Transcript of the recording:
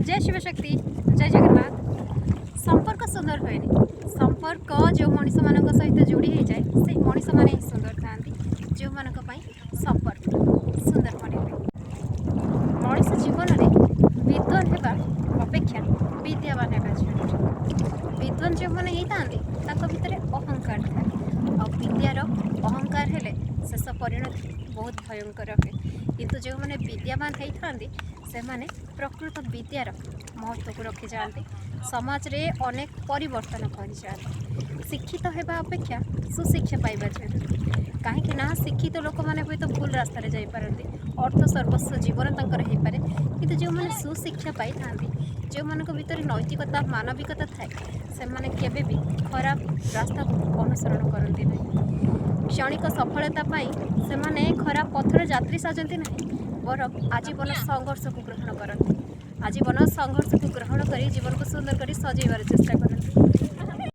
जय शिवशक्ति जय जगन्नाथ। संपर्क सुंदर हुए संपर्क जो मनीष मान सहित जोड़ी हो जाए से मनीष मैंने ही सुंदर था जो मान संपर्क सुंदर बने मनीष जीवन में विद्वान होगा अपेक्षा विद्यावान होगा जरूरी। विद्वान जो मैंने होता भितर अहंकार था और विद्यार अहंकार हेले शेष परिणति बहुत भयंकर हुए किंतु जो मैंने विद्यावान होती से माने प्रकृत विद्यार महत्व को रखी जाती समाज रे अनेक परिवर्तन कर जाती। शिक्षित होगा अपेक्षा सुशिक्षा पाइबा जरूरी कहीं शिक्षित लोक मैंने हुए तो भूल रास्तार जापारती अर्थ सर्वस्व जीवन तंकर हो पारे कि जो मैंने सुशिक्षा पाई था जो मान भर नैतिकता मानविकता थाए से माने केबे भी खराब रास्ता को अनुसरण करती नहीं। क्षणिक सफलता से माने खराब पथर यात्री साजती नहीं बर आजीवन संघर्ष को ग्रहण करती आजीवन संघर्ष को ग्रहण कर जीवन को सुंदर कर सजैबार चेष्टा करती।